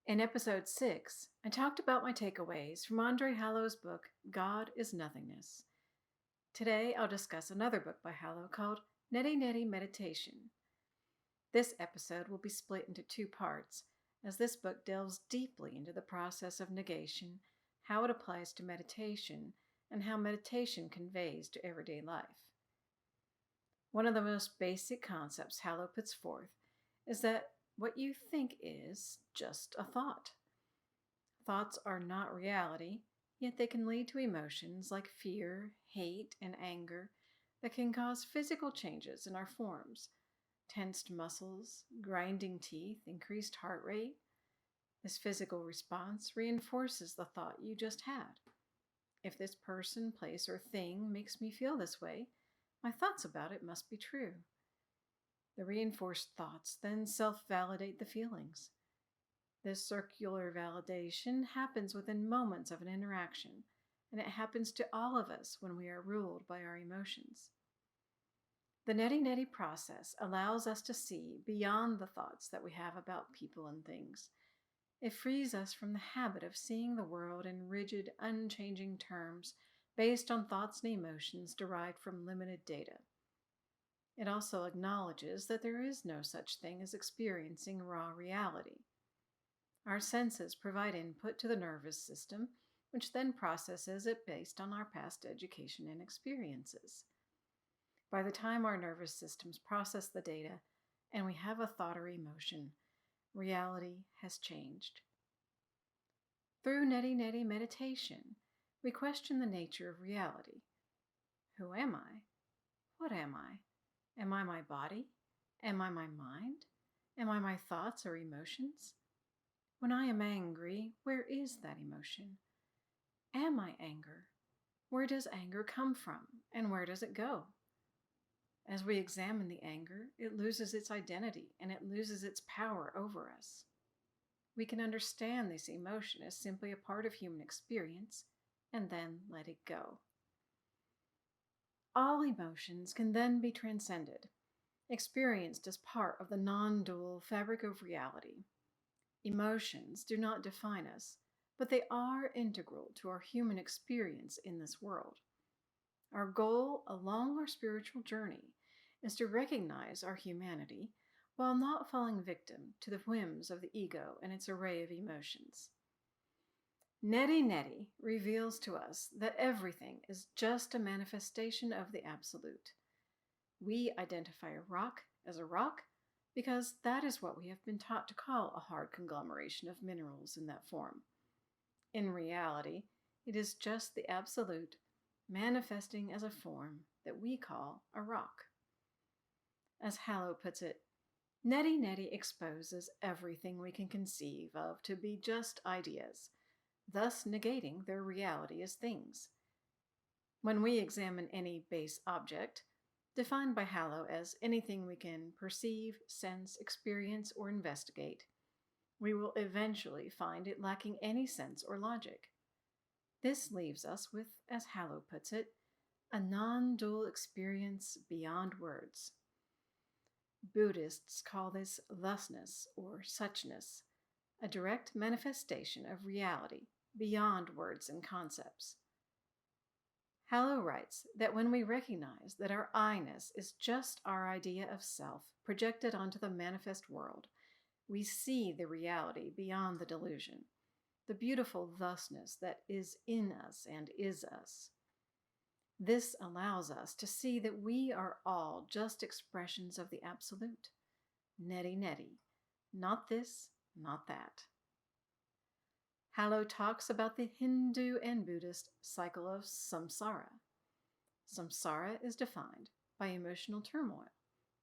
In episode 6, I talked about my takeaways from Andre Hallow's book, God is Nothingness. Today, I'll discuss another book by Hallow called Neti Neti Meditation. This episode will be split into two parts, as this book delves deeply into the process of negation, how it applies to meditation, and how meditation conveys to everyday life. One of the most basic concepts Hallow puts forth is that what you think is just a thought. Thoughts are not reality, yet they can lead to emotions like fear, hate, and anger that can cause physical changes in our forms: tensed muscles, grinding teeth, increased heart rate. This physical response reinforces the thought you just had. If this person, place, or thing makes me feel this way, my thoughts about it must be true. The reinforced thoughts then self-validate the feelings. This circular validation happens within moments of an interaction, and it happens to all of us when we are ruled by our emotions. The Neti Neti process allows us to see beyond the thoughts that we have about people and things. It frees us from the habit of seeing the world in rigid, unchanging terms based on thoughts and emotions derived from limited data. It also acknowledges that there is no such thing as experiencing raw reality. Our senses provide input to the nervous system, which then processes it based on our past education and experiences. By the time our nervous systems process the data and we have a thought or emotion, reality has changed. Through Neti Neti meditation, we question the nature of reality. Who am I? What am I? Am I my body? Am I my mind? Am I my thoughts or emotions? When I am angry, where is that emotion? Am I anger? Where does anger come from, and where does it go? As we examine the anger, it loses its identity and it loses its power over us. We can understand this emotion as simply a part of human experience and then let it go. All emotions can then be transcended, experienced as part of the non-dual fabric of reality. Emotions do not define us, but they are integral to our human experience in this world. Our goal along our spiritual journey is to recognize our humanity while not falling victim to the whims of the ego and its array of emotions. Neti Neti reveals to us that everything is just a manifestation of the Absolute. We identify a rock as a rock because that is what we have been taught to call a hard conglomeration of minerals in that form. In reality, it is just the Absolute manifesting as a form that we call a rock. As Hallow puts it, Neti Neti exposes everything we can conceive of to be just ideas, thus negating their reality as things. When we examine any base object, defined by Hallow as anything we can perceive, sense, experience, or investigate, we will eventually find it lacking any sense or logic. This leaves us with, as Hallow puts it, a non-dual experience beyond words. Buddhists call this thusness or suchness, a direct manifestation of reality beyond words and concepts. Hallow writes that when we recognize that our I-ness is just our idea of self projected onto the manifest world, we see the reality beyond the delusion, the beautiful thusness that is in us and is us. This allows us to see that we are all just expressions of the Absolute. Neti Neti. Not this, not that. Hallow talks about the Hindu and Buddhist cycle of samsara. Samsara is defined by emotional turmoil,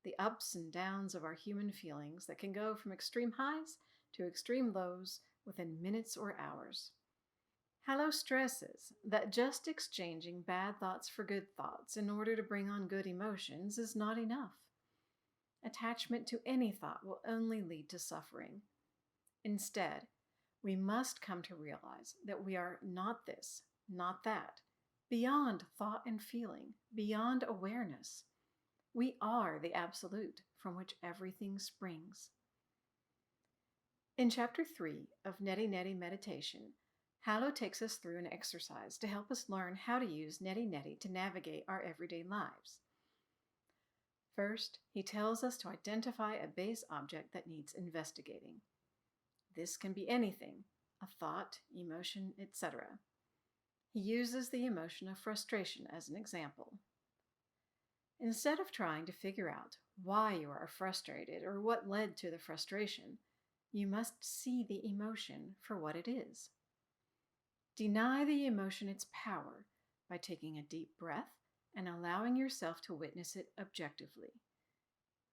the ups and downs of our human feelings that can go from extreme highs to extreme lows within minutes or hours. Hallow stresses that just exchanging bad thoughts for good thoughts in order to bring on good emotions is not enough. Attachment to any thought will only lead to suffering. Instead, we must come to realize that we are not this, not that, beyond thought and feeling, beyond awareness. We are the Absolute from which everything springs. In Chapter 3 of Neti Neti Meditation, Hallow takes us through an exercise to help us learn how to use Neti Neti to navigate our everyday lives. First, he tells us to identify a base object that needs investigating. This can be anything, a thought, emotion, etc. He uses the emotion of frustration as an example. Instead of trying to figure out why you are frustrated or what led to the frustration, you must see the emotion for what it is. Deny the emotion its power by taking a deep breath and allowing yourself to witness it objectively.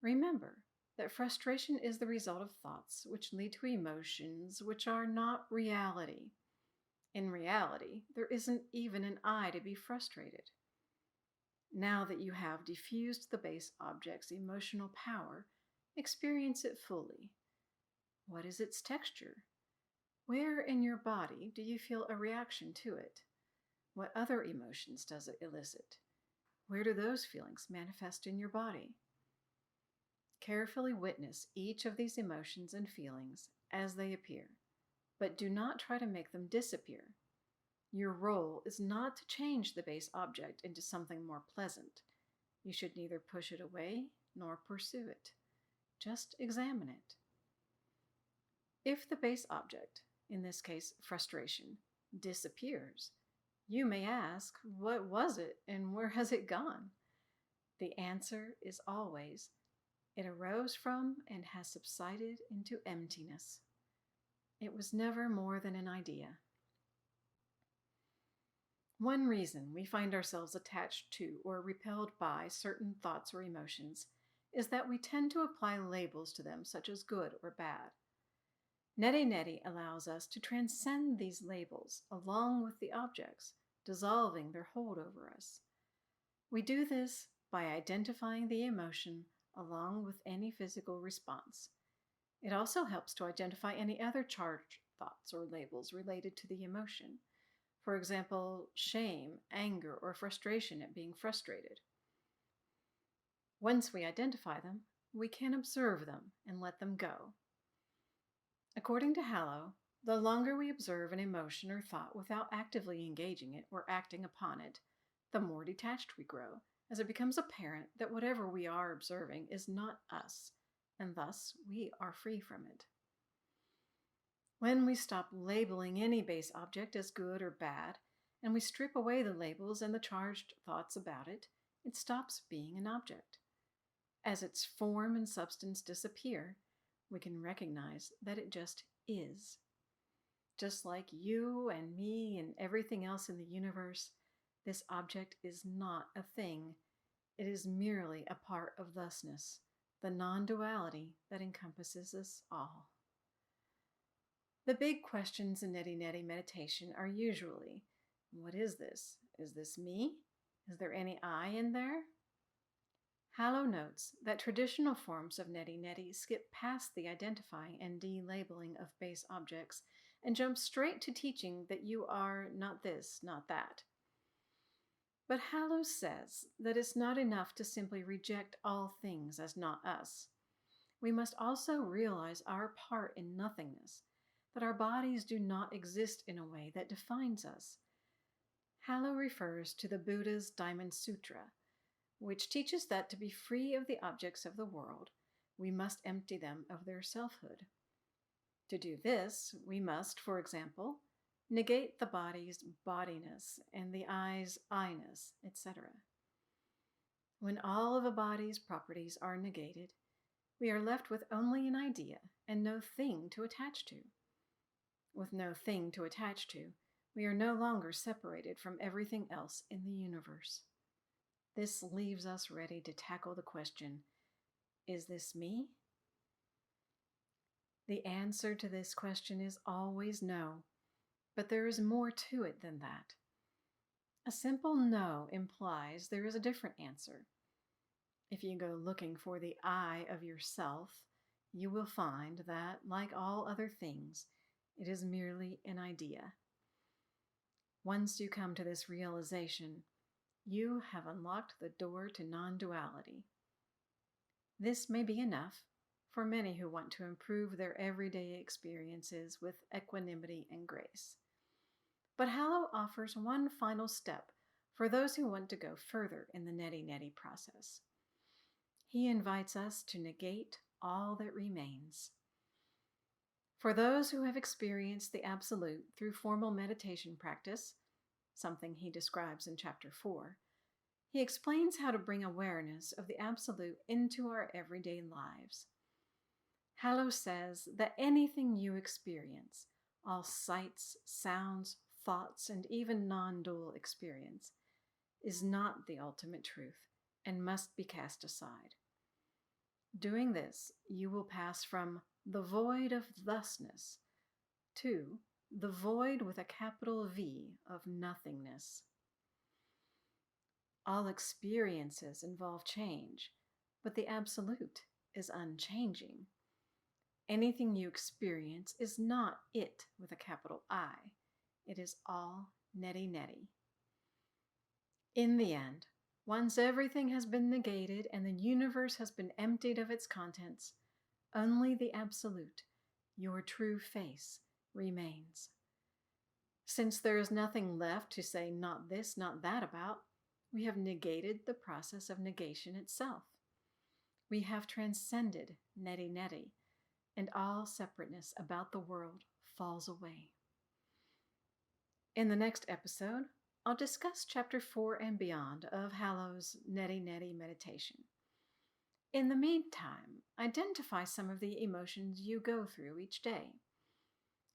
Remember that frustration is the result of thoughts which lead to emotions which are not reality. In reality, there isn't even an I to be frustrated. Now that you have diffused the base object's emotional power, experience it fully. What is its texture? Where in your body do you feel a reaction to it? What other emotions does it elicit? Where do those feelings manifest in your body? Carefully witness each of these emotions and feelings as they appear, but do not try to make them disappear. Your role is not to change the base object into something more pleasant. You should neither push it away nor pursue it. Just examine it. If the base object, in this case frustration, disappears, you may ask, what was it and where has it gone? The answer is always, it arose from and has subsided into emptiness. It was never more than an idea. One reason we find ourselves attached to or repelled by certain thoughts or emotions is that we tend to apply labels to them, such as good or bad. Neti Neti allows us to transcend these labels along with the objects, dissolving their hold over us. We do this by identifying the emotion along with any physical response. It also helps to identify any other charged thoughts or labels related to the emotion. For example, shame, anger, or frustration at being frustrated. Once we identify them, we can observe them and let them go. According to Hallow, the longer we observe an emotion or thought without actively engaging it or acting upon it, the more detached we grow, as it becomes apparent that whatever we are observing is not us, and thus we are free from it. When we stop labeling any base object as good or bad, and we strip away the labels and the charged thoughts about it, it stops being an object. As its form and substance disappear, we can recognize that it just is. Just like you and me and everything else in the universe, this object is not a thing. It is merely a part of thusness, the non-duality that encompasses us all. The big questions in Neti Neti meditation are usually, what is this? Is this me? Is there any I in there? Hallow notes that traditional forms of Neti Neti skip past the identifying and delabeling of base objects and jump straight to teaching that you are not this, not that. But Hallow says that it's not enough to simply reject all things as not us. We must also realize our part in nothingness, that our bodies do not exist in a way that defines us. Hallow refers to the Buddha's Diamond Sutra, which teaches that to be free of the objects of the world, we must empty them of their selfhood. To do this, we must, for example, negate the body's bodiness and the eye's I-ness, etc. When all of a body's properties are negated, we are left with only an idea and no thing to attach to. With no thing to attach to, we are no longer separated from everything else in the universe. This leaves us ready to tackle the question, is this me? The answer to this question is always no, but there is more to it than that. A simple no implies there is a different answer. If you go looking for the I of yourself, you will find that, like all other things, it is merely an idea. Once you come to this realization, you have unlocked the door to non-duality. This may be enough for many who want to improve their everyday experiences with equanimity and grace. But Hallow offers one final step for those who want to go further in the neti neti process. He invites us to negate all that remains. For those who have experienced the Absolute through formal meditation practice, something he describes in Chapter 4, he explains how to bring awareness of the Absolute into our everyday lives. Hallow says that anything you experience, all sights, sounds, thoughts, and even non-dual experience, is not the ultimate truth and must be cast aside. Doing this, you will pass from the void of thusness to the void with a capital V of nothingness. All experiences involve change, but the Absolute is unchanging. Anything you experience is not it with a capital I. It is all neti neti. In the end, once everything has been negated and the universe has been emptied of its contents, only the Absolute, your true face, remains. Since there is nothing left to say not this, not that about, we have negated the process of negation itself. We have transcended neti neti, and all separateness about the world falls away. In the next episode, I'll discuss Chapter 4 and beyond of Hallow's Neti Neti meditation. In the meantime, identify some of the emotions you go through each day.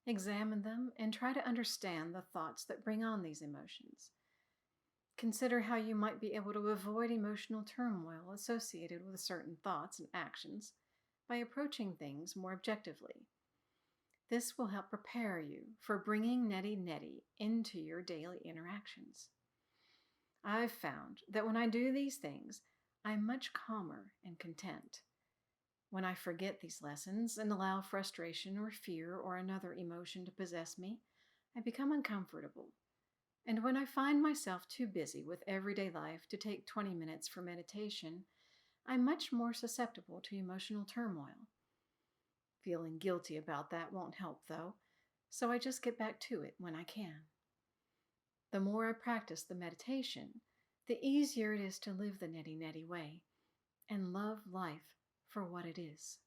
Examine them and try to understand the thoughts that bring on these emotions. Consider how you might be able to avoid emotional turmoil associated with certain thoughts and actions by approaching things more objectively. This will help prepare you for bringing neti neti into your daily interactions. I've found that when I do these things, I'm much calmer and content. When I forget these lessons and allow frustration or fear or another emotion to possess me, I become uncomfortable. And when I find myself too busy with everyday life to take 20 minutes for meditation, I'm much more susceptible to emotional turmoil. Feeling guilty about that won't help, though, so I just get back to it when I can. The more I practice the meditation, the easier it is to live the neti neti way and love life for what it is.